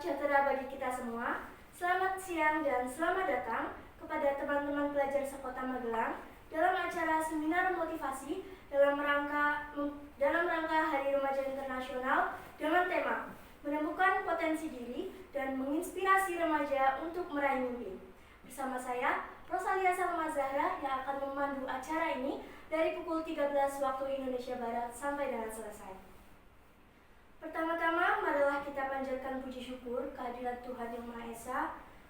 sejahtera bagi kita semua. Selamat siang dan selamat datang kepada teman-teman pelajar sekota Magelang dalam acara seminar motivasi dalam rangka Hari Remaja Internasional dengan tema menemukan potensi diri dan menginspirasi remaja untuk meraih mimpi. Bersama saya, Rosalia Salma Zahra yang akan memandu acara ini dari pukul 13 waktu Indonesia Barat sampai dengan selesai. Pertama-tama, marilah kita panjatkan puji syukur kehadirat Tuhan Yang Maha Esa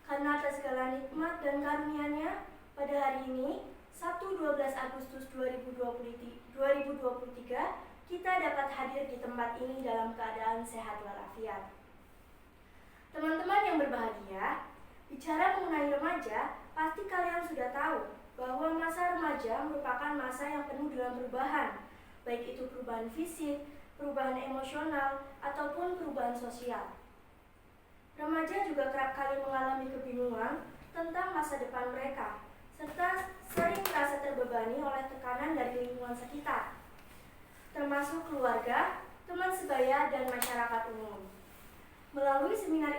karena atas segala nikmat dan karunia-Nya pada hari ini, Sabtu 12 Agustus 2023, kita dapat hadir di tempat ini dalam keadaan sehat walafiat. Teman-teman yang berbahagia, bicara mengenai remaja, pasti kalian sudah tahu bahwa masa remaja merupakan masa yang penuh dengan perubahan, baik itu perubahan fisik, perubahan emosional, ataupun perubahan sosial. Remaja juga kerap kali mengalami kebingungan tentang masa depan mereka, serta sering merasa terbebani oleh tekanan dari lingkungan sekitar, termasuk keluarga, teman sebaya, dan masyarakat umum. Melalui seminar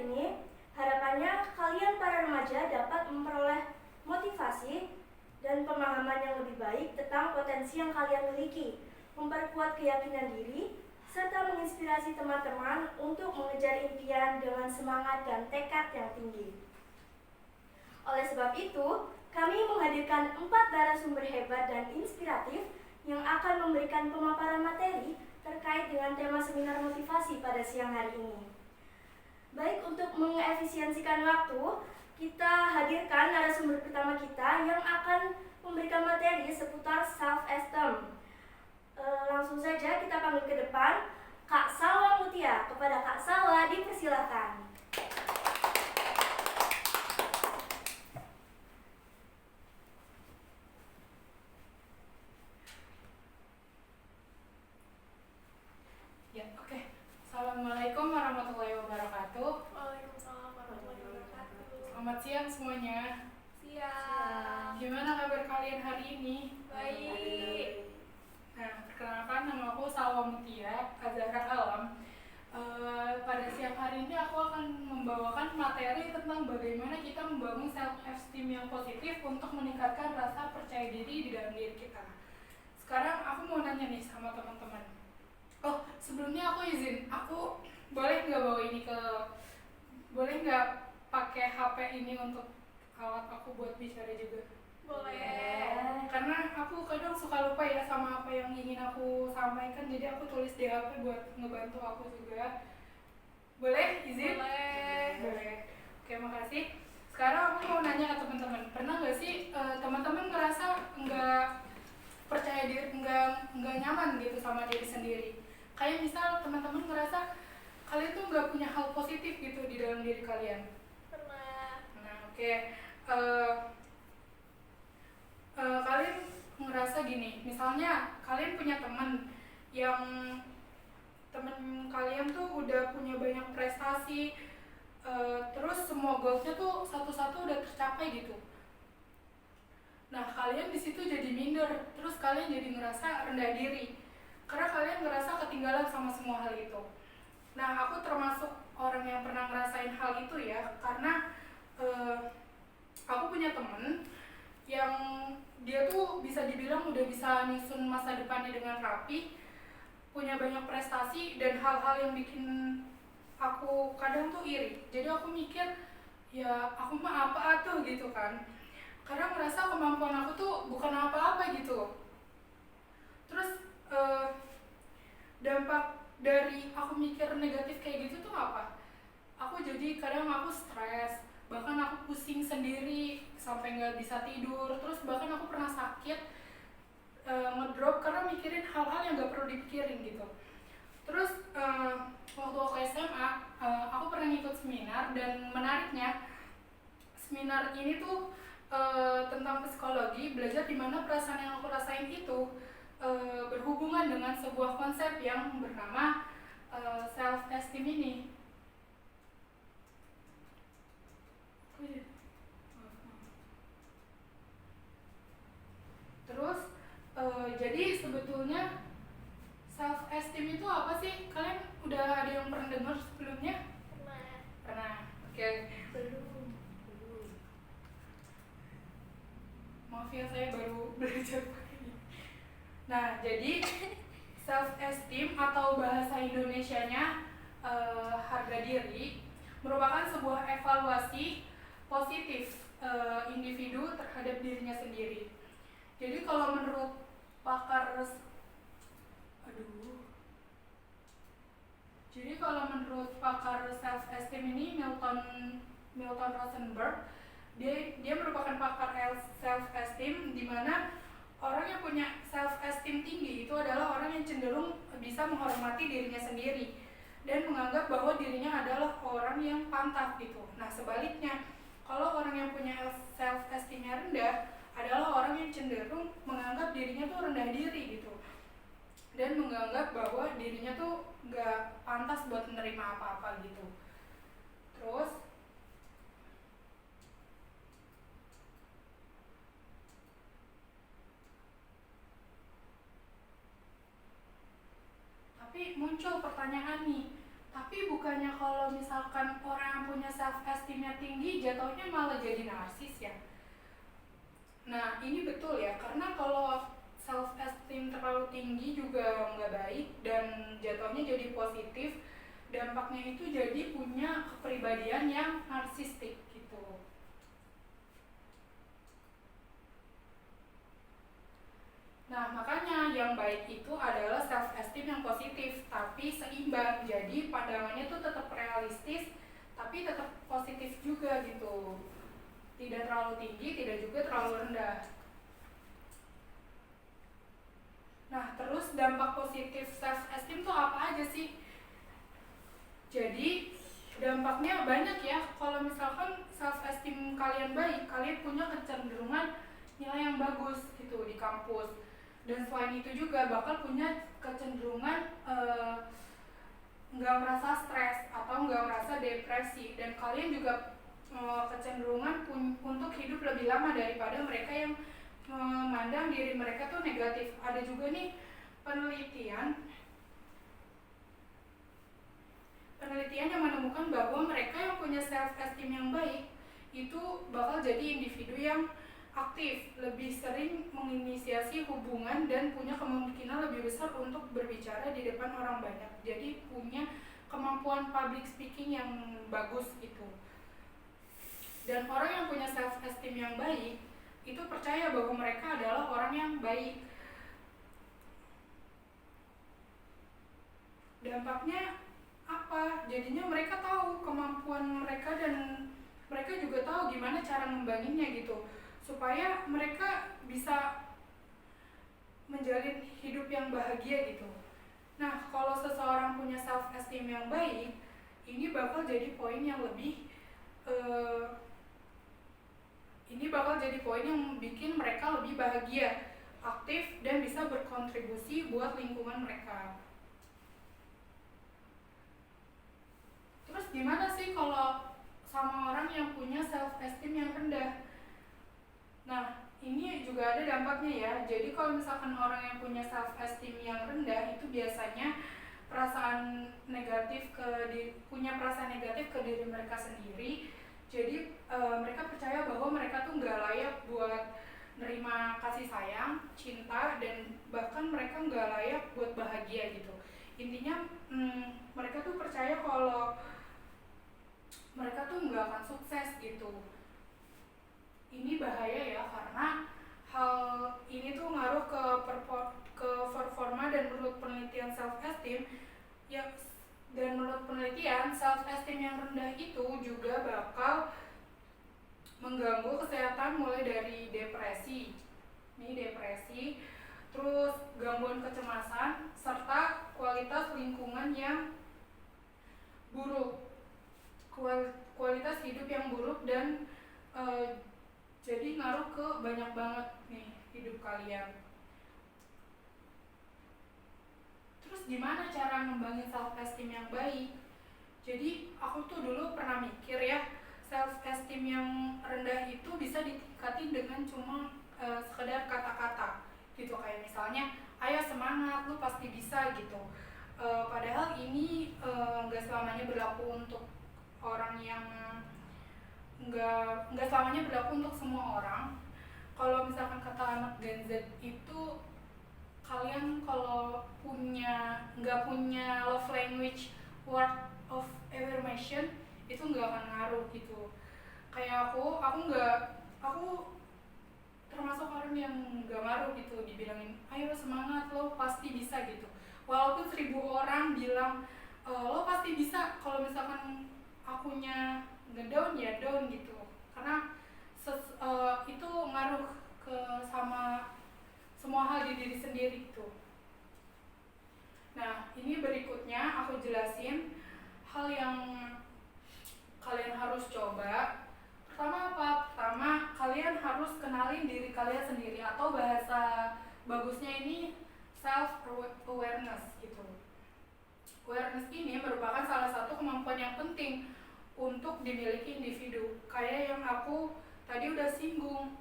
ini, harapannya kalian para remaja dapat memperoleh motivasi dan pemahaman yang lebih baik tentang potensi yang kalian miliki, memperkuat keyakinan diri, serta menginspirasi teman-teman untuk mengejar impian dengan semangat dan tekad yang tinggi. Oleh sebab itu, kami menghadirkan 4 narasumber hebat dan inspiratif yang akan memberikan pemaparan materi terkait dengan tema seminar motivasi pada siang hari ini. Baik, untuk mengefisiensikan waktu, kita hadirkan narasumber pertama kita yang akan memberikan materi seputar self-esteem. Langsung saja kita panggil ke depan Kak Salwa Mutia. Kepada Kak Salwa dipersilakan. Ya, oke. Assalamualaikum warahmatullahi wabarakatuh. Waalaikumsalam warahmatullahi wabarakatuh. Selamat siang semuanya. Siang. Gimana kabar kalian hari ini? Baik. Nah, perkenalkan, nama aku Salwa Mutia Azhara Alam. Pada siang hari ini aku akan membawakan materi tentang bagaimana kita membangun self-esteem yang positif untuk meningkatkan rasa percaya diri di dalam diri kita. Sekarang aku mau nanya nih sama teman-teman. Oh, sebelumnya aku izin, aku boleh nggak pakai HP ini untuk alat aku buat bicara juga? Boleh. Karena aku kadang suka lupa ya sama apa yang ingin aku sampaikan, jadi aku tulis di HP buat ngebantu aku juga. Boleh izin? Boleh. Oke, makasih. Sekarang aku mau nanya ke teman-teman, pernah nggak sih teman-teman ngerasa nggak percaya diri, nggak nyaman gitu sama diri sendiri? Kayak misal teman-teman ngerasa kalian tuh nggak punya hal positif gitu di dalam diri kalian. Pernah. Nah, oke. Kalian ngerasa gini, misalnya kalian punya teman yang teman kalian tuh udah punya banyak prestasi, terus semua goalsnya tuh satu-satu udah tercapai gitu. Nah, kalian di situ jadi minder, terus kalian jadi ngerasa rendah diri karena kalian ngerasa ketinggalan sama semua hal itu. Nah, aku termasuk orang yang pernah ngerasain hal itu ya, karena aku punya temen yang dia tuh bisa dibilang udah bisa nyusun masa depannya dengan rapi, punya banyak prestasi, dan hal-hal yang bikin aku kadang tuh iri. Jadi aku mikir, ya aku mah apa tuh gitu kan, karena merasa kemampuan aku tuh bukan apa-apa gitu. Terus dampak dari aku mikir negatif kayak gitu tuh apa? Aku jadi kadang aku stres, bahkan aku pusing sendiri sampai nggak bisa tidur, terus bahkan aku pernah sakit, ngedrop karena mikirin hal-hal yang nggak perlu dipikirin gitu. Terus waktu aku SMA, aku pernah ngikut seminar, dan menariknya seminar ini tuh tentang psikologi, belajar dimana perasaan yang aku rasain itu berhubungan dengan sebuah konsep yang bernama self-esteem ini. Terus jadi sebetulnya self esteem itu apa sih? Kalian udah ada yang pernah dengar sebelumnya? Pernah. Oke. Belum. Maaf ya, saya baru belajar pakai ini. Nah, jadi self esteem atau bahasa Indonesianya harga diri merupakan sebuah evaluasi positif individu terhadap dirinya sendiri. Jadi kalau menurut pakar self esteem ini Milton Rosenberg, dia merupakan pakar self esteem, di mana orang yang punya self esteem tinggi itu adalah orang yang cenderung bisa menghormati dirinya sendiri dan menganggap bahwa dirinya adalah orang yang pantas gitu. Nah, sebaliknya, kalau orang yang punya self esteemnya rendah adalah orang yang cenderung menganggap dirinya tuh rendah diri gitu, dan menganggap bahwa dirinya tuh gak pantas buat menerima apa-apa gitu. Terus tapi muncul pertanyaan nih, tapi bukannya kalau misalkan orang yang punya self esteemnya tinggi jatuhnya malah jadi narsis ya? Nah, ini betul ya, karena kalau self esteem terlalu tinggi juga nggak baik dan jatuhnya jadi positif, dampaknya itu jadi punya kepribadian yang narsistik gitu. Nah, makanya yang baik itu adalah self esteem yang positif tapi seimbang. Jadi pandangannya tuh tetap realistis tapi tetap positif juga gitu. Tidak terlalu tinggi, tidak juga terlalu rendah. Nah, terus dampak positif self esteem tuh apa aja sih? Jadi dampaknya banyak ya. Kalau misalkan self esteem kalian baik, kalian punya kecenderungan nilai yang bagus gitu di kampus. Dan selain itu juga bakal punya kecenderungan nggak merasa stres atau nggak merasa depresi, dan kalian juga kecenderungan untuk hidup lebih lama daripada mereka yang memandang diri mereka tuh negatif. Ada juga nih penelitian yang menemukan bahwa mereka yang punya self esteem yang baik itu bakal jadi individu yang aktif, lebih sering menginisiasi hubungan, dan punya kemungkinan lebih besar untuk berbicara di depan orang banyak. Jadi punya kemampuan public speaking yang bagus gitu. Dan orang yang punya self esteem yang baik itu percaya bahwa mereka adalah orang yang baik. Dampaknya apa? Jadinya mereka tahu kemampuan mereka dan mereka juga tahu gimana cara membanginnya gitu, supaya mereka bisa menjalin hidup yang bahagia gitu. Nah, kalau seseorang punya self esteem yang baik, ini bakal jadi poin yang bikin mereka lebih bahagia, aktif, dan bisa berkontribusi buat lingkungan mereka. Terus gimana sih kalau sama orang yang punya self esteem yang rendah? Nah, ini juga ada dampaknya ya. Jadi kalau misalkan orang yang punya self esteem yang rendah itu biasanya punya perasaan negatif ke diri mereka sendiri. Jadi mereka percaya bahwa mereka tuh nggak layak buat nerima kasih sayang, cinta, dan bahkan mereka nggak layak buat bahagia gitu. Intinya mereka tuh percaya kalau mereka tuh nggak akan sukses gitu. Ini bahaya ya, karena hal ini tuh ngaruh ke performa, dan menurut penelitian self esteem self esteem yang rendah itu juga bakal mengganggu kesehatan, mulai dari depresi, terus gangguan kecemasan, serta kualitas lingkungan yang buruk, kualitas hidup yang buruk, dan jadi ngaruh ke banyak banget nih hidup kalian. Terus gimana cara ngembangin self esteem yang baik? Jadi aku tuh dulu pernah mikir ya, self esteem yang rendah itu bisa ditingkatin dengan cuma sekedar kata-kata gitu, kayak misalnya ayo semangat, lu pasti bisa gitu, Padahal ini nggak selamanya berlaku untuk orang yang nggak selamanya berlaku untuk semua orang. Kalau misalkan kata anak Gen Z itu, kalian kalau nggak punya love language word of affirmation itu nggak akan ngaruh gitu. Kayak aku termasuk orang yang nggak ngaruh gitu, dibilangin ayo semangat, lo pasti bisa gitu. Walaupun 1000 orang bilang lo pasti bisa, kalau misalkan akunya ngedown ya down gitu, karena itu ngaruh ke sama semua hal di diri sendiri gitu. Nah, ini berikutnya aku jelasin hal yang kalian harus coba. Pertama apa? Pertama, kalian harus kenalin diri kalian sendiri, atau bahasa bagusnya ini self awareness gitu. Awareness ini merupakan salah satu kemampuan yang penting untuk dimiliki individu. Kayak yang aku tadi udah singgung.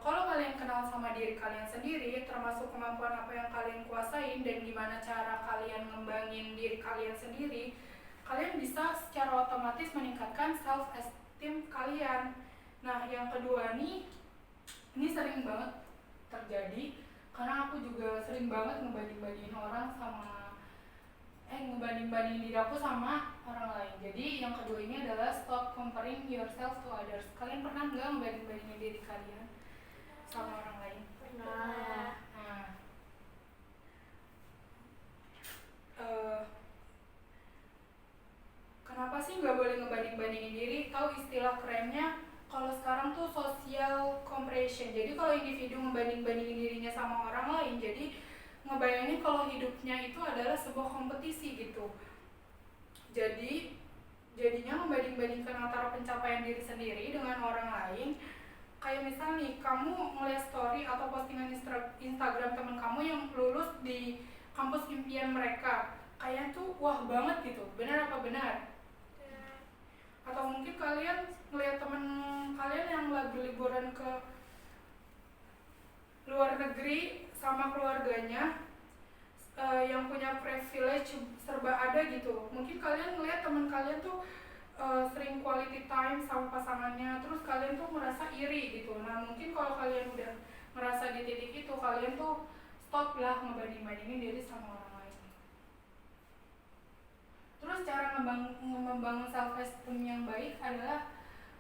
Kalau kalian kenal sama diri kalian sendiri, termasuk kemampuan apa yang kalian kuasain dan gimana cara kalian ngembangin diri kalian sendiri, kalian bisa secara otomatis meningkatkan self esteem kalian. Nah, yang kedua nih, ini sering banget terjadi karena aku juga sering banget ngebanding-bandingin orang sama ngebanding-bandingin diri aku sama orang lain. Jadi yang kedua ini adalah stop comparing yourself to others. Kalian pernah nggak ngebanding-bandingin diri kalian sama orang lain? Pernah. Nah, kenapa sih nggak boleh ngebanding-bandingin diri? Tahu istilah kerennya kalau sekarang tuh social comparison. Jadi kalau individu ngebanding-bandingin dirinya sama orang lain, jadi ngebayangin kalau hidupnya itu adalah sebuah kompetisi gitu. Jadinya membanding-bandingkan antara pencapaian diri sendiri dengan orang lain. Kayak misal nih, kamu ngeliat story atau postingan Instagram teman kamu yang lulus di kampus impian mereka, kalian tuh wah banget gitu. Benar apa benar? Atau mungkin kalian ngeliat teman kalian yang lagi liburan ke luar negeri sama keluarganya, yang punya privilege serba ada gitu. Mungkin kalian ngeliat teman kalian tuh sering quality time sama pasangannya, terus kalian tuh merasa iri gitu. Nah, mungkin kalau kalian udah merasa di titik itu, kalian tuh stop lah ngebanding-bandingin diri sama orang lain. Terus cara membangun self esteem yang baik adalah,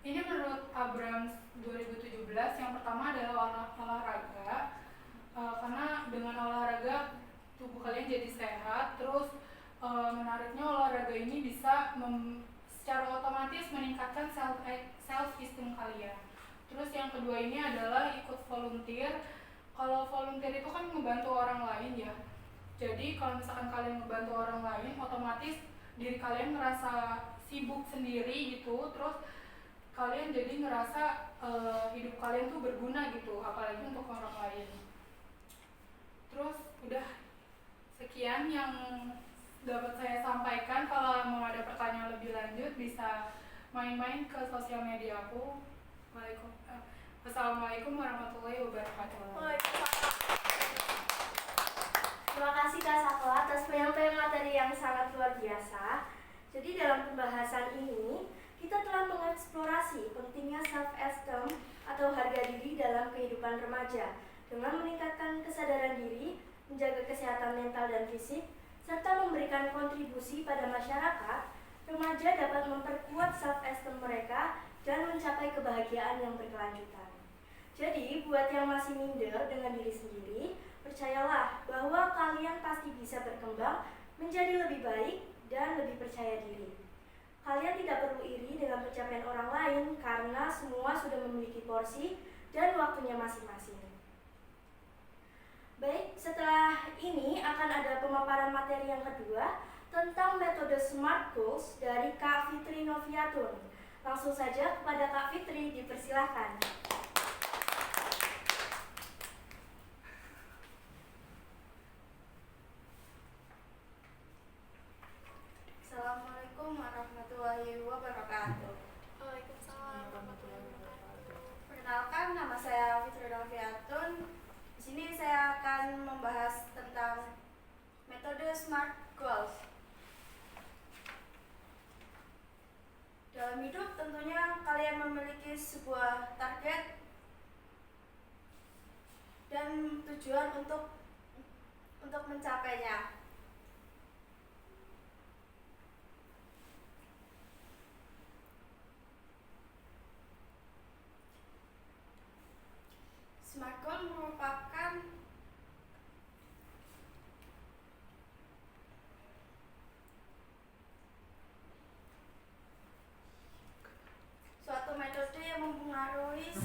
ini menurut Abrams 2017, yang pertama adalah olahraga. Karena dengan olahraga tubuh kalian jadi sehat. Terus menariknya olahraga ini bisa secara otomatis meningkatkan self esteem kalian. Terus yang kedua ini adalah ikut volunteer. Kalau volunteer itu kan ngebantu orang lain ya. Jadi kalau misalkan kalian ngebantu orang lain, otomatis diri kalian ngerasa sibuk sendiri gitu. Terus kalian jadi ngerasa hidup kalian tuh berguna gitu, apalagi untuk orang lain. Terus udah sekian yang dapat saya sampaikan. Kalau mau ada pertanyaan lebih lanjut bisa main-main ke sosial media aku. Wassalamualaikum warahmatullahi wabarakatuh. Terima kasih Kak Sakla atas penyampaian materi yang sangat luar biasa. Jadi dalam pembahasan ini kita telah mengeksplorasi pentingnya self-esteem atau harga diri dalam kehidupan remaja dengan meningkatkan kesadaran diri, menjaga kesehatan mental dan fisik, serta memberikan kontribusi pada masyarakat. Remaja dapat memperkuat self-esteem mereka dan mencapai kebahagiaan yang berkelanjutan. Jadi, buat yang masih minder dengan diri sendiri, percayalah bahwa kalian pasti bisa berkembang menjadi lebih baik dan lebih percaya diri. Kalian tidak perlu iri dengan pencapaian orang lain karena semua sudah memiliki porsi dan waktunya masing-masing. Baik, setelah ini akan ada pemaparan materi yang kedua tentang metode SMART Goals dari Kak Fitri Noviatun. Langsung saja kepada Kak Fitri, dipersilahkan. Assalamualaikum warahmatullahi wabarakatuh. Waalaikumsalam warahmatullahi wabarakatuh. Perkenalkan, nama saya Fitri Noviatun. Di sini saya akan membahas tentang Metode SMART Goals. Dalam hidup tentunya kalian memiliki sebuah target dan tujuan untuk mencapainya. SMART Goal merupakan suatu metode yang mempengaruhi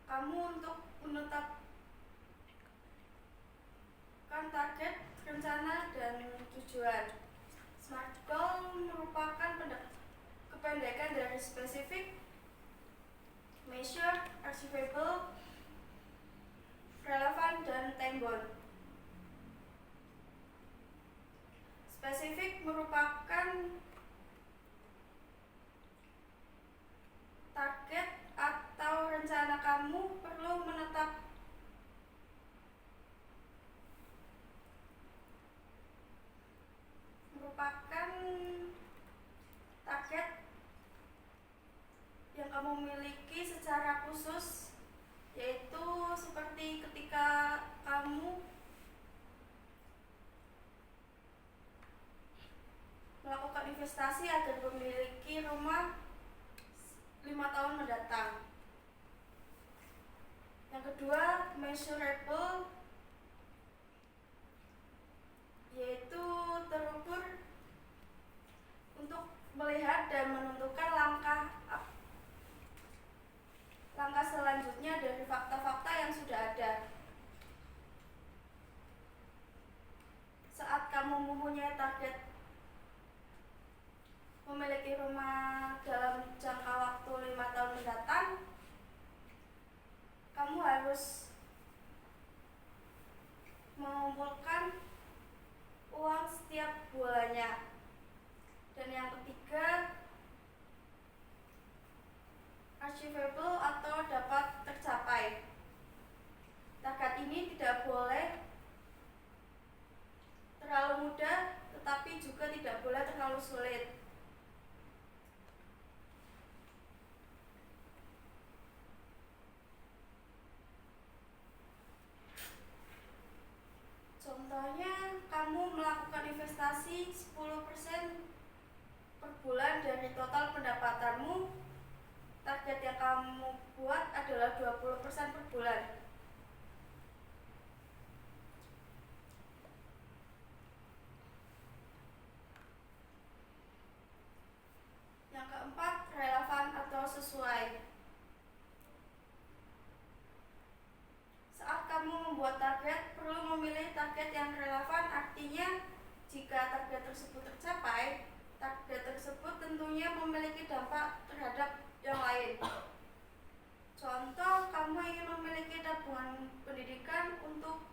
kamu untuk menetapkan target, rencana, dan tujuan. SMART Goal merupakan kependekan dari specific, measure, achievable, relevant, dan time-bound. Spesifik merupakan target atau rencana kamu perlu merupakan target yang kamu miliki secara khusus, yaitu seperti ketika kamu melakukan investasi agar memiliki rumah 5 tahun mendatang. Yang kedua, measurable, yaitu terukur untuk melihat dan menentukan langkah selanjutnya dari fakta-fakta yang sudah ada. Saat kamu mempunyai target memiliki rumah dalam jangka waktu 5 tahun mendatang, kamu harus mengumpulkan uang setiap bulannya. Dan yang ketiga, achievable atau dapat tercapai. Target ini tidak boleh terlalu mudah, tetapi juga tidak boleh terlalu sulit. Contohnya, kamu melakukan investasi 10% per bulan dari total pendapatanmu. Target yang kamu buat adalah 20% per bulan. Yang keempat, relevan atau sesuai. Saat kamu membuat target, perlu memilih target yang relevan, artinya jika target tersebut tercapai, target tersebut tentunya memiliki dampak terhadap yang lain. Contoh, kamu ingin memiliki tabungan pendidikan untuk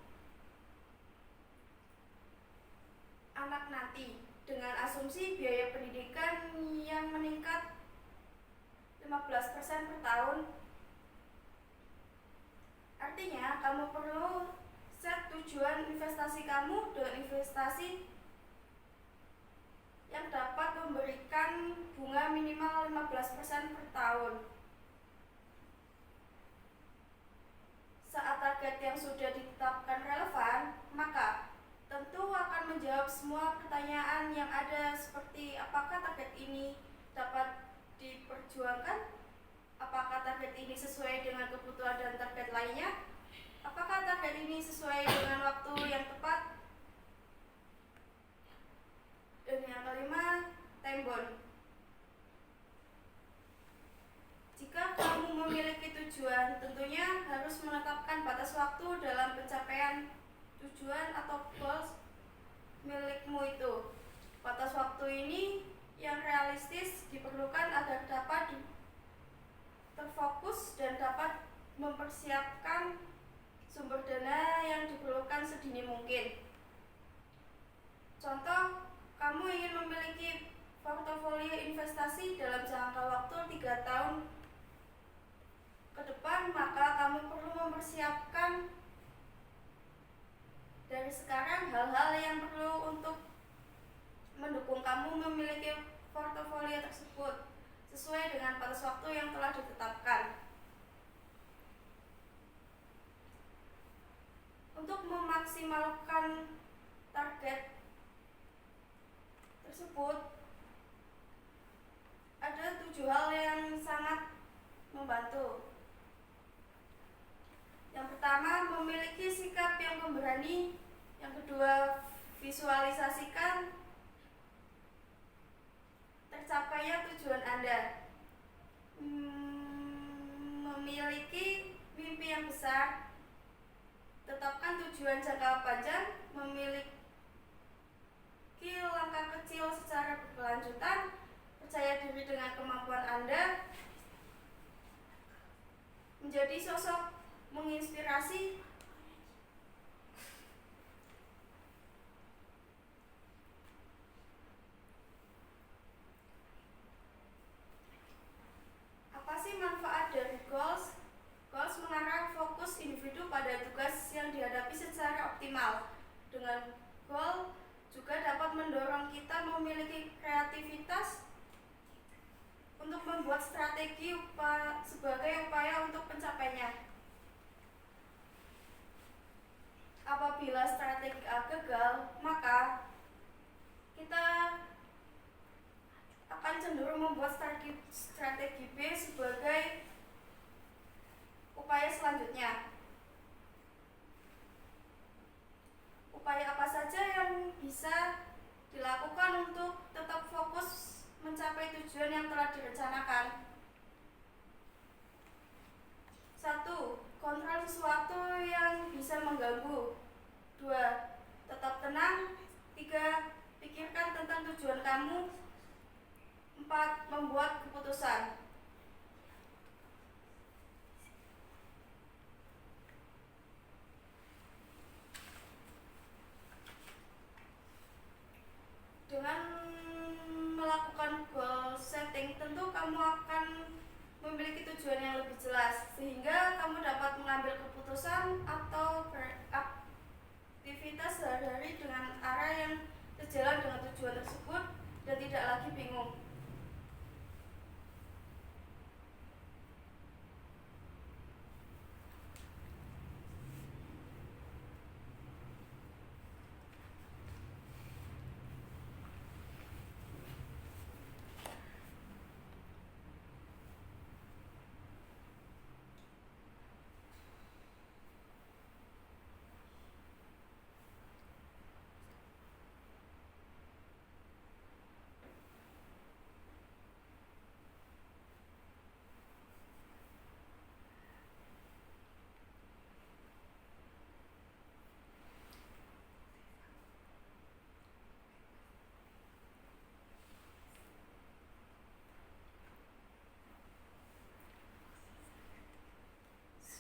anak nanti dengan asumsi biaya pendidikan yang meningkat 15% per tahun. Artinya, kamu perlu set tujuan investasi kamu dengan investasi yang dapat memberikan bunga minimal 15% per tahun. Saat target yang sudah ditetapkan relevan, maka tentu akan menjawab semua pertanyaan yang ada, seperti apakah target ini dapat diperjuangkan, apakah target ini sesuai dengan kebutuhan dan target lainnya, apakah target ini sesuai dengan waktu yang tepat, dan yang kelima, time-bound. Jika kamu memiliki tujuan, tentunya harus menetapkan batas waktu dalam pencapaian tujuan atau goals milikmu itu. Batas waktu ini yang realistis diperlukan agar dapat terfokus dan dapat mempersiapkan sumber dana yang diperlukan sedini mungkin. Contoh, kamu ingin memiliki portofolio investasi dalam jangka waktu 3 tahun ke depan, maka kamu perlu mempersiapkan mempersiapkan dari sekarang hal-hal yang perlu untuk mendukung kamu memiliki portofolio tersebut sesuai dengan batas waktu yang telah ditetapkan. Untuk memaksimalkan target tersebut, ada 7 hal yang sangat membantu. Yang pertama, memiliki sikap yang pemberani. Yang kedua, visualisasikan tercapainya tujuan Anda. Memiliki mimpi yang besar. Tetapkan tujuan jangka panjang. Memiliki langkah kecil secara berkelanjutan. Percaya diri dengan kemampuan Anda. Menjadi sosok menginspirasi. Apa sih manfaat dari goals? Goals mengarah fokus individu pada tugas yang dihadapi secara optimal. Dengan goal juga dapat mendorong kita memiliki kreativitas untuk membuat strategi sebagai upaya untuk pencapaiannya. Apabila strategi A gagal, maka kita akan cenderung membuat strategi B sebagai upaya selanjutnya. Upaya apa saja yang bisa dilakukan untuk tetap fokus mencapai tujuan yang telah direncanakan? 1. Kontrol sesuatu yang bisa mengganggu. 2. Tetap tenang. 3. Pikirkan tentang tujuan kamu. 4. Membuat keputusan. Dengan melakukan goal setting, tentu kamu akan memiliki tujuan yang lebih jelas, sehingga kamu dapat mengambil keputusan atau beraktivitas sehari-hari dengan arah yang sejalan dengan tujuan tersebut dan tidak lagi bingung.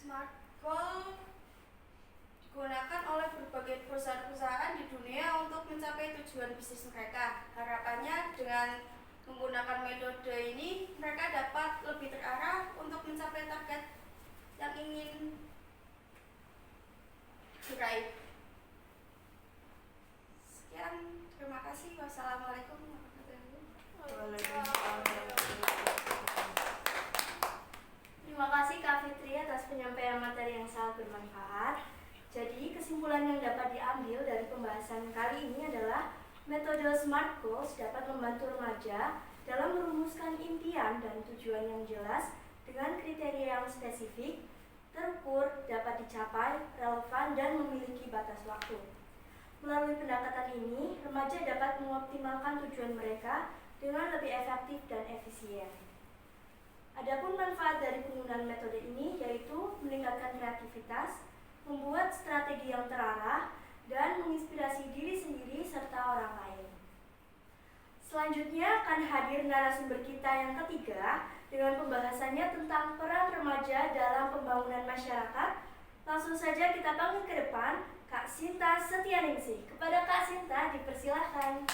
Smart goal digunakan oleh berbagai perusahaan-perusahaan di dunia untuk mencapai tujuan bisnis mereka. Harapannya dengan menggunakan metode ini, mereka dapat lebih terarah untuk mencapai target yang ingin diraih. Sekian, terima kasih. Wassalamualaikum warahmatullahi wabarakatuh. Terima kasih Kak Fitri atas penyampaian materi yang sangat bermanfaat. Jadi kesimpulan yang dapat diambil dari pembahasan kali ini adalah metode SMART Goals dapat membantu remaja dalam merumuskan impian dan tujuan yang jelas dengan kriteria yang spesifik, terukur, dapat dicapai, relevan, dan memiliki batas waktu. Melalui pendekatan ini, remaja dapat mengoptimalkan tujuan mereka dengan lebih efektif dan efisien. Adapun manfaat dari penggunaan metode ini yaitu meningkatkan kreativitas, membuat strategi yang terarah, dan menginspirasi diri sendiri serta orang lain. Selanjutnya akan hadir narasumber kita yang ketiga dengan pembahasannya tentang peran remaja dalam pembangunan masyarakat. Langsung saja kita panggil ke depan Kak Sinta Setianingsih. Kepada Kak Sinta dipersilahkan.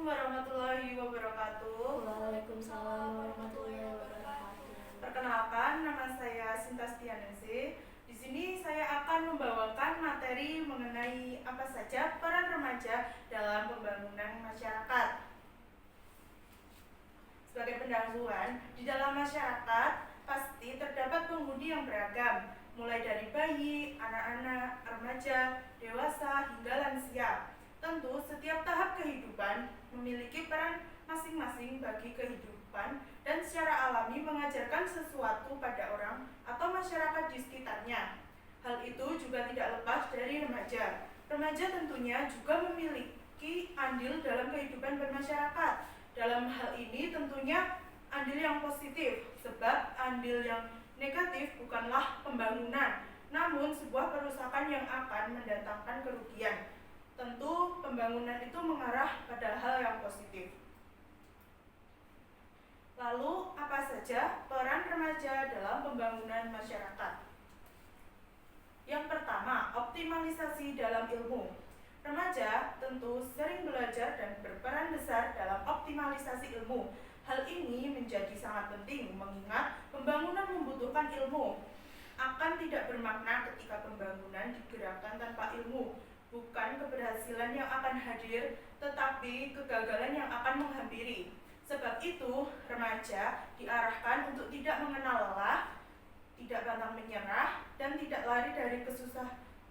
warahmatullahi wabarakatuh. Waalaikumsalam warahmatullahi wabarakatuh. Perkenalkan, nama saya Sinta Stianese. Di sini saya akan membawakan materi mengenai apa saja peran remaja dalam pembangunan masyarakat. Sebagai pendahuluan, di dalam masyarakat pasti terdapat penghuni yang beragam, mulai dari bayi, anak-anak, remaja, dewasa, hingga lansia. Tentu, setiap tahap kehidupan memiliki peran masing-masing bagi kehidupan dan secara alami mengajarkan sesuatu pada orang atau masyarakat di sekitarnya. Hal itu juga tidak lepas dari remaja. Remaja tentunya juga memiliki andil dalam kehidupan bermasyarakat. Dalam hal ini tentunya andil yang positif, sebab andil yang negatif bukanlah pembangunan, namun sebuah perusakan yang akan mendatangkan kerugian. Tentu pembangunan itu mengarah pada hal yang positif. Lalu, apa saja peran remaja dalam pembangunan masyarakat? Yang pertama, optimalisasi dalam ilmu. Remaja tentu sering belajar dan berperan besar dalam optimalisasi ilmu. Hal ini menjadi sangat penting mengingat pembangunan membutuhkan ilmu. Akan tidak bermakna ketika pembangunan digerakkan tanpa ilmu. Bukan keberhasilan yang akan hadir, tetapi kegagalan yang akan menghampiri. Sebab itu, remaja diarahkan untuk tidak mengenal lelah, tidak pantang menyerah, dan tidak lari dari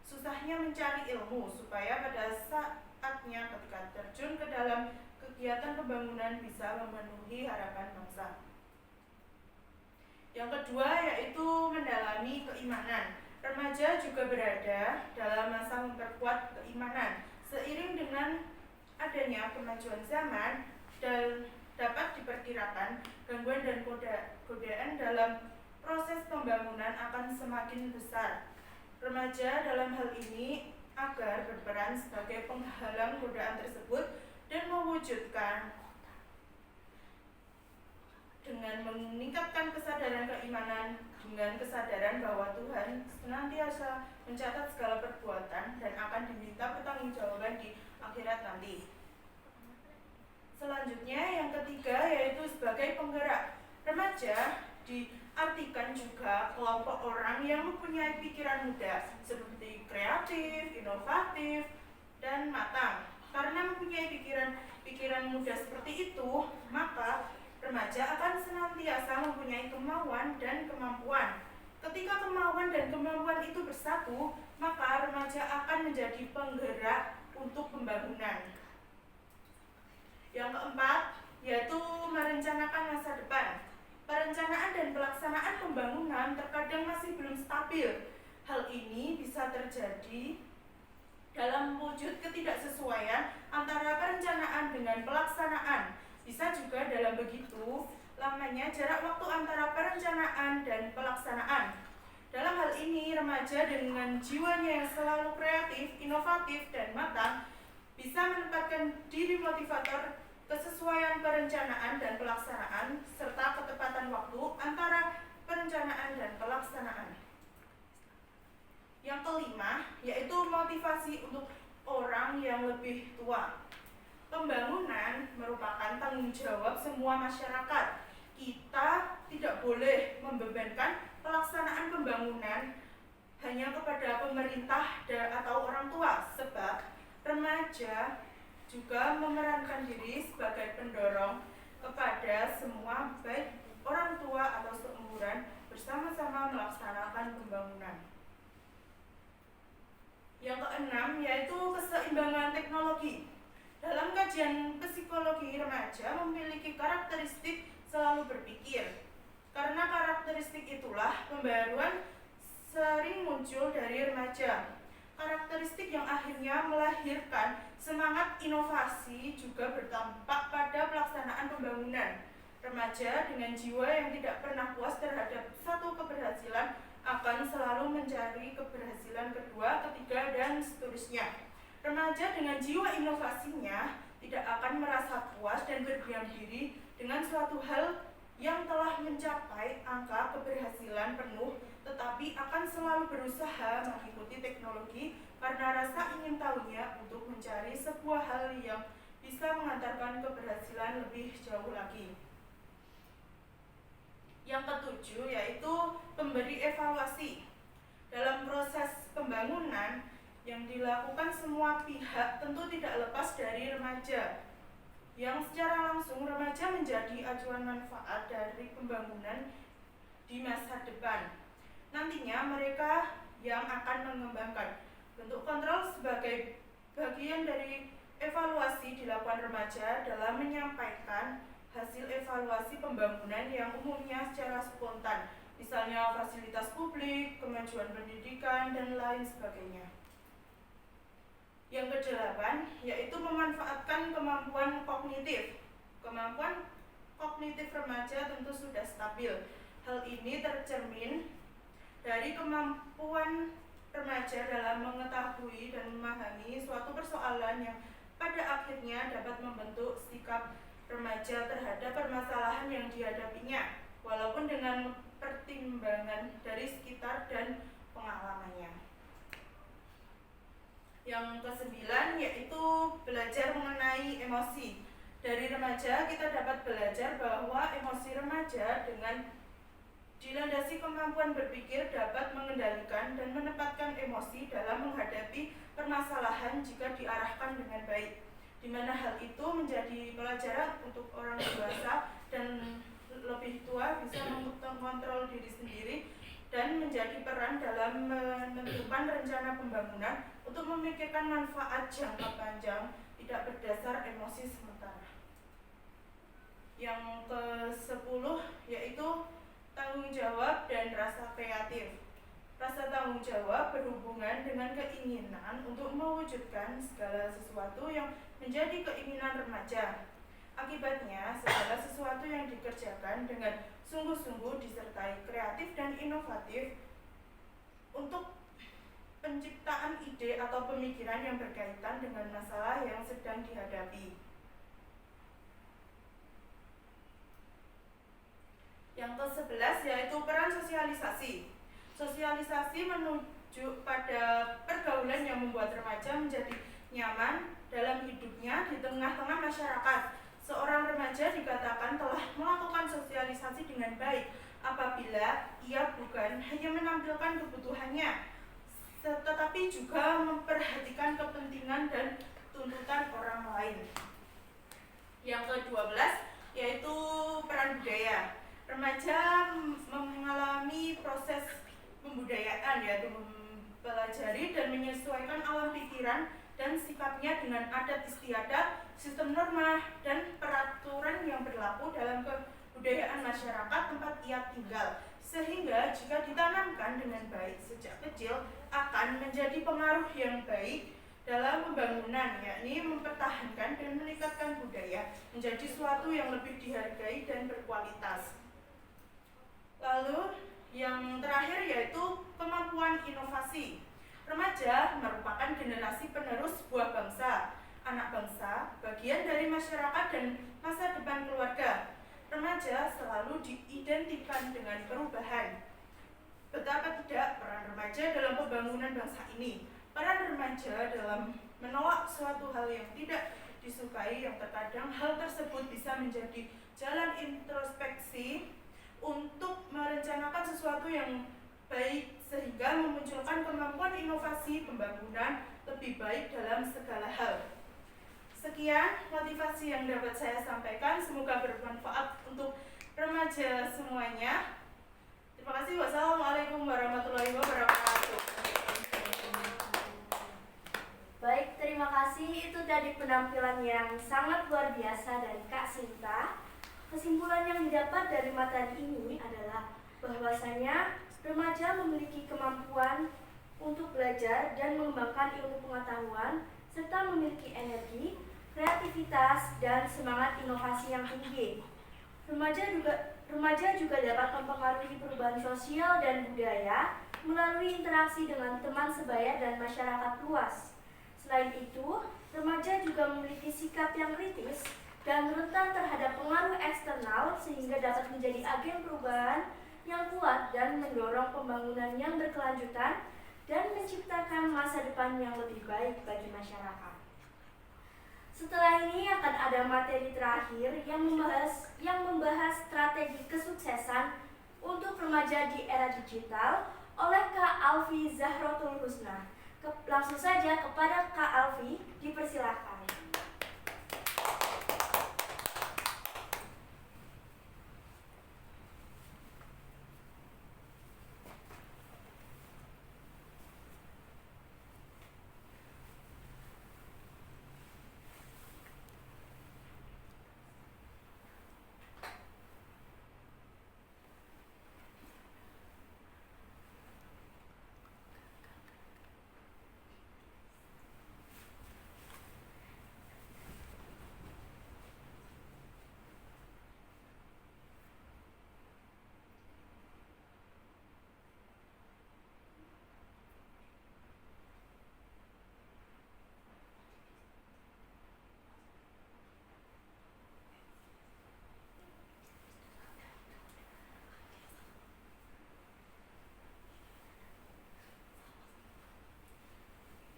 susahnya mencari ilmu, supaya pada saatnya ketika terjun ke dalam kegiatan pembangunan bisa memenuhi harapan bangsa. Yang kedua yaitu mendalami keimanan. Remaja juga berada dalam masa memperkuat keimanan. Seiring dengan adanya kemajuan zaman dan dapat diperkirakan gangguan dan godaan dalam proses pembangunan akan semakin besar. Remaja dalam hal ini agar berperan sebagai penghalang godaan tersebut dan mewujudkan dengan meningkatkan kesadaran keimanan dengan kesadaran bahwa Tuhan senantiasa mencatat segala perbuatan dan akan diminta pertanggungjawaban di akhirat nanti. Selanjutnya yang ketiga yaitu sebagai penggerak. Remaja diartikan juga kelompok orang yang mempunyai pikiran muda seperti kreatif, inovatif, dan matang. Karena mempunyai pikiran muda seperti itu, maka remaja akan senantiasa mempunyai kemauan dan kemampuan. Ketika kemauan dan kemampuan itu bersatu, maka remaja akan menjadi penggerak untuk pembangunan. Yang keempat, yaitu merencanakan masa depan. Perencanaan dan pelaksanaan pembangunan terkadang masih belum stabil. Hal ini bisa terjadi dalam wujud ketidaksesuaian antara perencanaan dengan pelaksanaan. Bisa juga dalam begitu lamanya jarak waktu antara perencanaan dan pelaksanaan. Dalam hal ini, remaja dengan jiwanya yang selalu kreatif, inovatif, dan matang bisa menempatkan diri motivator kesesuaian perencanaan dan pelaksanaan serta ketepatan waktu antara perencanaan dan pelaksanaan. Yang kelima, yaitu motivasi untuk orang yang lebih tua. Pembangunan merupakan tanggung jawab semua masyarakat. Kita tidak boleh membebankan pelaksanaan pembangunan hanya kepada pemerintah atau orang tua, sebab remaja juga memerankan diri sebagai pendorong kepada semua baik orang tua atau seumuran bersama-sama melaksanakan pembangunan. Yang keenam yaitu keseimbangan teknologi. Dalam kajian psikologi, remaja memiliki karakteristik selalu berpikir. Karena karakteristik itulah pembaruan sering muncul dari remaja. Karakteristik yang akhirnya melahirkan semangat inovasi juga berdampak pada pelaksanaan pembangunan. Remaja dengan jiwa yang tidak pernah puas terhadap satu keberhasilan akan selalu mencari keberhasilan kedua, ketiga, dan seterusnya. Remaja dengan jiwa inovasinya tidak akan merasa puas dan berdiam diri dengan suatu hal yang telah mencapai angka keberhasilan penuh, tetapi akan selalu berusaha mengikuti teknologi karena rasa ingin tahunya untuk mencari sebuah hal yang bisa mengantarkan keberhasilan lebih jauh lagi. Yang ketujuh yaitu pemberi evaluasi. Dalam proses pembangunan yang dilakukan semua pihak tentu tidak lepas dari remaja, yang secara langsung remaja menjadi acuan manfaat dari pembangunan di masa depan. Nantinya mereka yang akan mengembangkan. Bentuk kontrol sebagai bagian dari evaluasi dilakukan remaja dalam menyampaikan hasil evaluasi pembangunan yang umumnya secara spontan, misalnya fasilitas publik, kemajuan pendidikan, dan lain sebagainya. Yang kedelapan yaitu memanfaatkan kemampuan kognitif. Kemampuan kognitif remaja tentu sudah stabil. Hal ini tercermin dari kemampuan remaja dalam mengetahui dan memahami suatu persoalan yang pada akhirnya dapat membentuk sikap remaja terhadap permasalahan yang dihadapinya, walaupun dengan pertimbangan dari sekitar dan pengalamannya. Yang kesembilan yaitu belajar mengenai emosi. Dari remaja kita dapat belajar bahwa emosi remaja dengan dilandasi kemampuan berpikir dapat mengendalikan dan menempatkan emosi dalam menghadapi permasalahan jika diarahkan dengan baik, di mana hal itu menjadi pelajaran untuk orang dewasa dan lebih tua bisa mengontrol diri sendiri dan menjadi peran dalam menentukan rencana pembangunan untuk memikirkan manfaat jangka panjang, tidak berdasar emosi sementara. Yang ke-10 yaitu tanggung jawab dan rasa kreatif. Rasa tanggung jawab berhubungan dengan keinginan untuk mewujudkan segala sesuatu yang menjadi keinginan remaja. Akibatnya, segala sesuatu yang dikerjakan dengan sungguh-sungguh disertai kreatif dan inovatif untuk penciptaan ide atau pemikiran yang berkaitan dengan masalah yang sedang dihadapi. Yang ke-11 yaitu peran sosialisasi. Sosialisasi menuju pada pergaulan yang membuat remaja menjadi nyaman dalam hidupnya di tengah-tengah masyarakat. Seorang remaja dikatakan telah melakukan sosialisasi dengan baik apabila ia bukan hanya menampilkan kebutuhannya, tetapi juga memperhatikan kepentingan dan tuntutan orang lain. Yang ke-12 yaitu peran budaya. Remaja mengalami proses pembudayaan, yaitu mempelajari dan menyesuaikan alam pikiran dan sikapnya dengan adat istiadat, sistem norma, dan peraturan yang berlaku dalam kebudayaan masyarakat tempat ia tinggal, sehingga jika ditanamkan dengan baik sejak kecil akan menjadi pengaruh yang baik dalam pembangunan, yakni mempertahankan dan meningkatkan budaya menjadi suatu yang lebih dihargai dan berkualitas. Lalu yang terakhir yaitu kemampuan inovasi. Remaja merupakan generasi penerus sebuah bangsa. Anak bangsa, bagian dari masyarakat dan masa depan keluarga. Remaja selalu diidentikan dengan perubahan. Betapa tidak peran remaja dalam pembangunan bangsa ini. Peran remaja dalam menolak suatu hal yang tidak disukai, yang terkadang hal tersebut bisa menjadi jalan introspeksi untuk merencanakan sesuatu yang baik sehingga memunculkan kemampuan inovasi pembangunan lebih baik dalam segala hal. Sekian motivasi yang dapat saya sampaikan, semoga bermanfaat untuk remaja semuanya. Terima kasih. Wassalamualaikum warahmatullahi wabarakatuh. Baik, terima kasih. Itu tadi penampilan yang sangat luar biasa dari Kak Sinta. Kesimpulan yang didapat dari materi ini adalah bahwasanya remaja memiliki kemampuan untuk belajar dan mengembangkan ilmu pengetahuan serta memiliki energi, kreativitas, dan semangat inovasi yang tinggi. Remaja juga dapat mempengaruhi perubahan sosial dan budaya melalui interaksi dengan teman sebaya dan masyarakat luas. Selain itu, remaja juga memiliki sikap yang kritis dan rentan terhadap pengaruh eksternal sehingga dapat menjadi agen perubahan yang kuat dan mendorong pembangunan yang berkelanjutan dan menciptakan masa depan yang lebih baik bagi masyarakat. Setelah ini akan ada materi terakhir yang membahas strategi kesuksesan untuk remaja di era digital oleh Kak Alfi Zahrotul Husna. Langsung saja kepada Kak Alfi, dipersilahkan.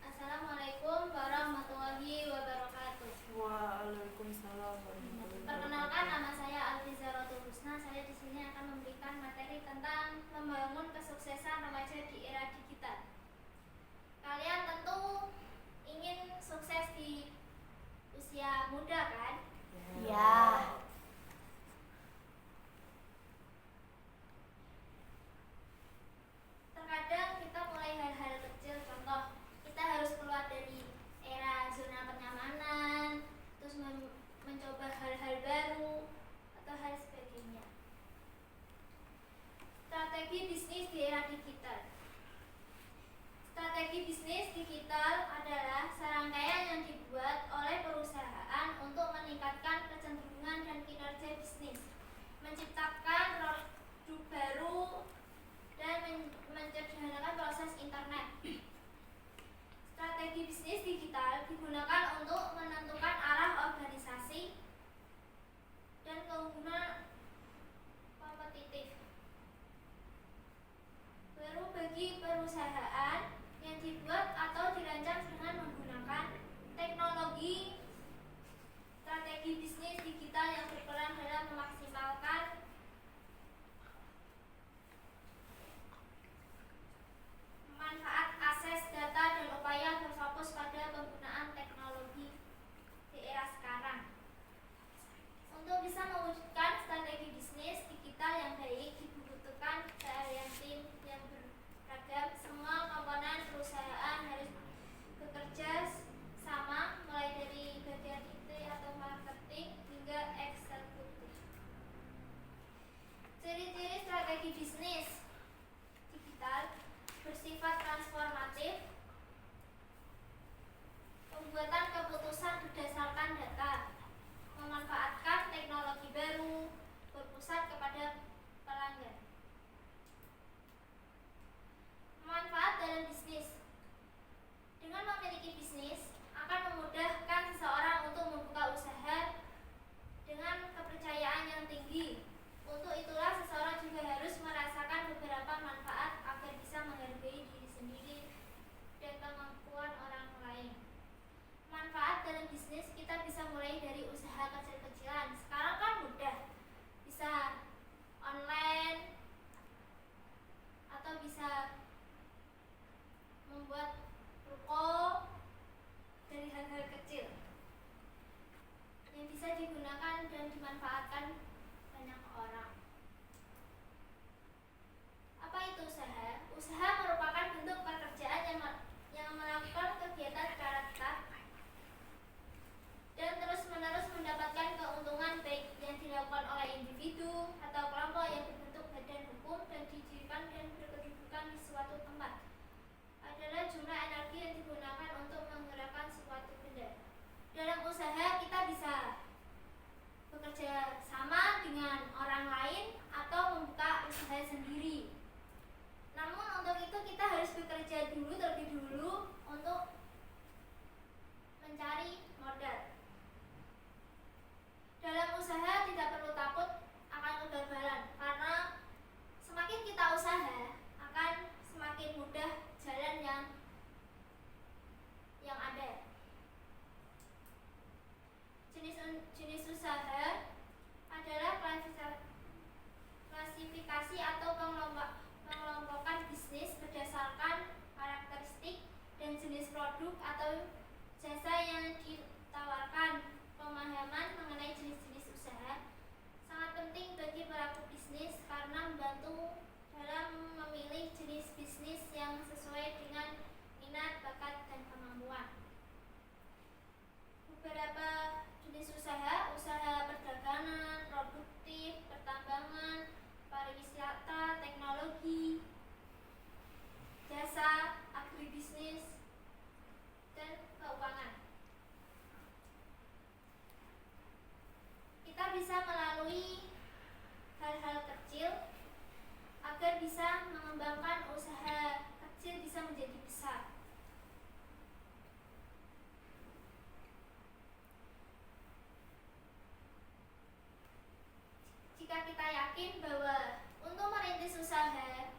Assalamualaikum warahmatullahi wabarakatuh. Waalaikumsalam warahmatullahi wabarakatuh. Perkenalkan, nama saya Alfi Zahrotul Husna. Saya di sini akan memberikan materi tentang membangun kesuksesan remaja di era digital. Kalian tentu ingin sukses di usia muda, kan? Ya. Terkadang kita mulai hal-hal kecil, contoh kita harus keluar dari era zona kenyamanan, terus mencoba hal-hal baru atau hal sebagainya. Strategi bisnis di era digital. Strategi bisnis digital adalah serangkaian yang dibuat oleh perusahaan untuk meningkatkan kecenderungan dan kinerja bisnis, menciptakan produk baru, dan mencederhanakan proses internet. Strategi bisnis digital digunakan untuk menentukan arah organisasi dan keunggulan kompetitif baru bagi perusahaan yang dibuat atau dirancang dengan menggunakan teknologi. Strategi bisnis digital yang berperan dalam memaksimalkan manfaat akses data dan upaya berfokus pada penggunaan teknologi di era sekarang. Untuk bisa mewujudkan strategi bisnis digital yang baik dibutuhkan keahlian tim yang beragam. Semua komponen perusahaan harus bekerja sama, mulai dari bagian IT atau marketing hingga eksekutif. Ciri-ciri strategi bisnis digital: bersifat transformatif, pembuatan keputusan berdasarkan data, memanfaatkan teknologi baru, berpusat kepada pelanggan. Manfaat dalam bisnis: dengan memiliki bisnis akan memudahkan seseorang untuk membuka usaha dengan kepercayaan yang tinggi. Untuk itulah seseorang juga harus merasakan beberapa manfaat agar bisa menghargai diri sendiri dan kemampuan orang lain. Manfaat dalam bisnis: kita bisa mulai dari usaha kecil-kecilan. Sekarang kan mudah, bisa online atau bisa membuat ruko dari hal-hal kecil yang bisa digunakan dan dimanfaatkan banyak orang. Apa itu usaha? Usaha merupakan bentuk pekerjaan yang melakukan kegiatan secara tetap dan terus-menerus mendapatkan keuntungan, baik yang dilakukan oleh individu atau kelompok yang berbentuk badan hukum dan didirikan dan berkedudukan di suatu tempat. Adalah jumlah energi yang digunakan untuk menggerakkan suatu benda. Dalam usaha kita bisa bekerja sama dengan orang lain atau membuka usaha sendiri. Namun untuk itu kita harus bekerja terlebih dulu untuk mencari modal. Dalam usaha tidak perlu takut akan kegagalan, karena semakin kita usaha akan semakin mudah jalan yang ada. Mereka bisa melalui hal-hal kecil agar bisa mengembangkan usaha kecil bisa menjadi besar. Jika kita yakin bahwa untuk merintis usaha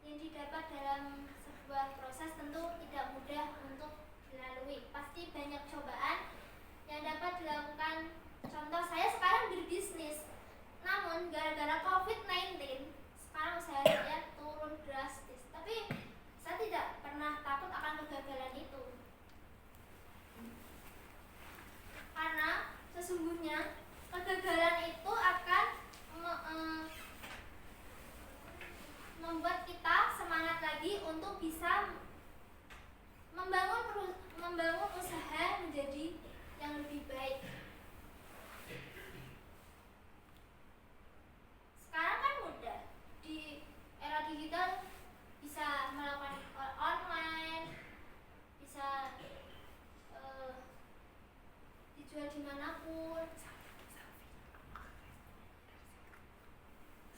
yang didapat dalam sebuah proses tentu tidak mudah untuk dilalui. Pasti banyak cobaan yang dapat dilakukan. Contoh, saya sekarang berbisnis, namun gara-gara COVID-19 sekarang usaha saya turun drastis. Tapi saya tidak pernah takut akan kegagalan itu, karena sesungguhnya kegagalan itu akan membuat kita semangat lagi untuk bisa membangun usaha menjadi yang lebih baik. Sekarang kan mudah, di era digital bisa melakukan online, bisa dijual dimanapun.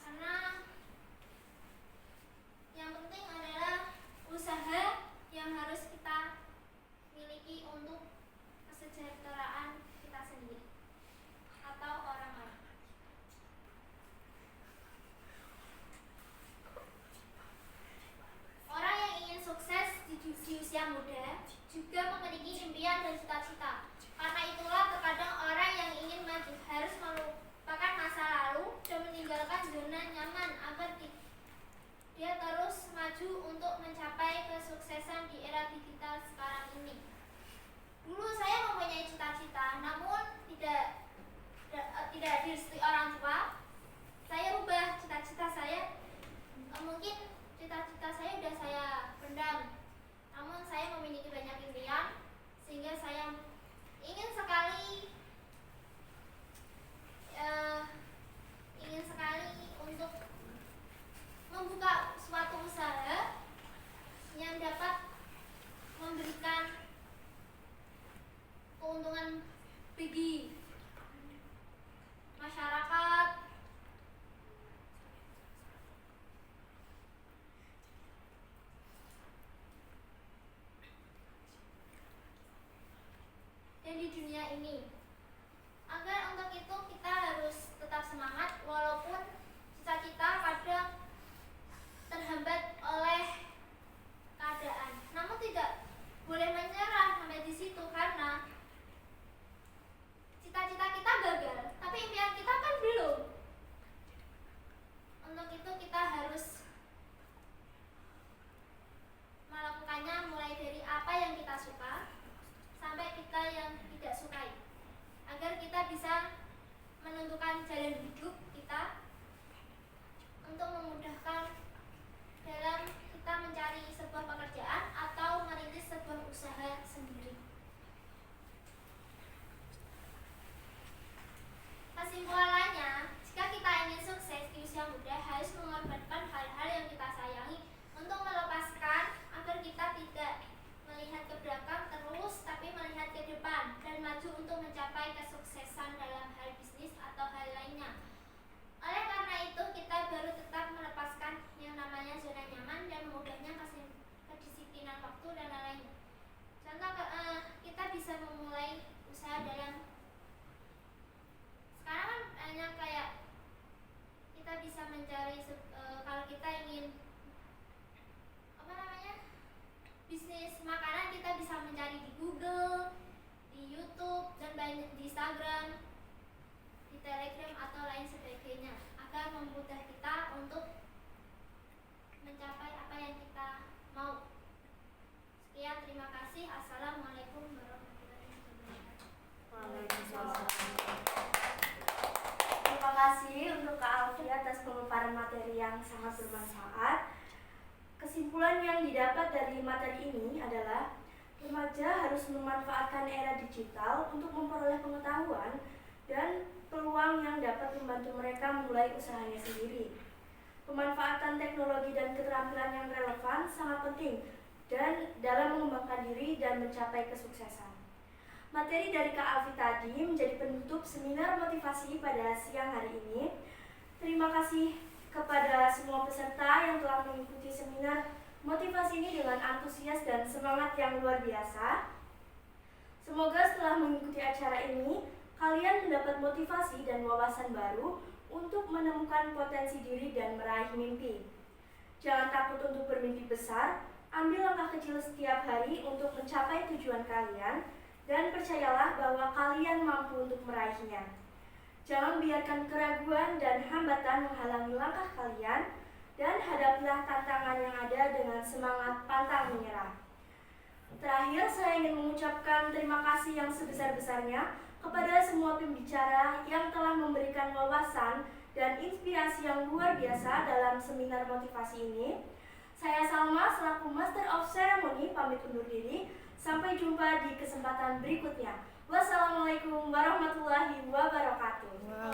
Karena yang penting adalah usaha yang harus kita miliki untuk kesejahteraan kita sendiri atau orang lain. Orang yang ingin sukses di usia muda juga memiliki impian dan cita-cita. Karena itulah terkadang orang yang ingin maju harus melupakan masa lalu dan meninggalkan zona nyaman agar dia terus maju untuk mencapai kesuksesan di era digital sekarang ini. Dulu saya mempunyai cita-cita, namun tidak direstui orang tua. Saya ubah cita-cita saya. Mungkin cita-cita saya sudah saya pendam, namun saya memiliki banyak impian sehingga saya ingin sekali untuk membuka suatu usaha yang dapat memberikan keuntungan bagi masyarakat, dan di dunia ini. Agar untuk itu kita harus tetap semangat walaupun cita-cita kadang terhambat oleh keadaan. Namun tidak boleh menyerah sampai di situ, karena cita-cita kita gagal, tapi impian kita kan belum. Untuk itu kita harus melakukannya mulai dari apa yang kita suka sampai kita yang tidak sukai, agar kita bisa menentukan jalan hidup kita untuk memudahkan dalam kita mencari sebuah pekerjaan atau merintis sebuah usaha sendiri. Kesimpulannya, jika kita ingin sukses di usia muda, harus mengorbankan hal-hal yang kita sayangi untuk melepaskan agar kita tidak melihat ke belakang terus, tapi melihat ke depan dan maju untuk mencapai kesuksesan dalam hal bisnis atau hal lainnya. Oleh karena itu, kita baru tetap melepaskan yang namanya zona nyaman dan mudahnya kedisiplinan waktu dan lain-lainnya. Contoh, kita bisa memulai usaha dalam sekarang kan banyak kayak kita bisa mencari kalau kita ingin bisnis makanan, kita bisa mencari di Google, di YouTube, dan banyak di Instagram, di Telegram atau lain sebagainya, agar memudahkan kita untuk mencapai apa yang kita mau. Sekian, terima kasih. Assalamualaikum warahmatullahi wabarakatuh. Waalaikumsalam. Terima kasih untuk Kak Alfi atas pemaparan materi yang sangat bermanfaat. Kesimpulan yang didapat dari materi ini adalah remaja harus memanfaatkan era digital untuk memperoleh pengetahuan dan peluang yang dapat membantu mereka memulai usahanya sendiri. Pemanfaatan teknologi dan keterampilan yang relevan sangat penting dan dalam mengembangkan diri dan mencapai kesuksesan. Materi dari Kak Alfi tadi menjadi penutup seminar motivasi pada siang hari ini. Terima kasih kepada semua peserta yang telah mengikuti seminar motivasi ini dengan antusias dan semangat yang luar biasa. Semoga setelah mengikuti acara ini, kalian mendapat motivasi dan wawasan baru untuk menemukan potensi diri dan meraih mimpi. Jangan takut untuk bermimpi besar, ambil langkah kecil setiap hari untuk mencapai tujuan kalian, dan percayalah bahwa kalian mampu untuk meraihnya. Jangan biarkan keraguan dan hambatan menghalangi langkah kalian, dan hadapilah tantangan yang ada dengan semangat pantang menyerah. Terakhir, saya ingin mengucapkan terima kasih yang sebesar-besarnya kepada semua pembicara yang telah memberikan wawasan dan inspirasi yang luar biasa dalam seminar motivasi ini. Saya Salma selaku Master of Ceremony pamit undur diri. Sampai jumpa di kesempatan berikutnya. Wassalamualaikum warahmatullahi wabarakatuh.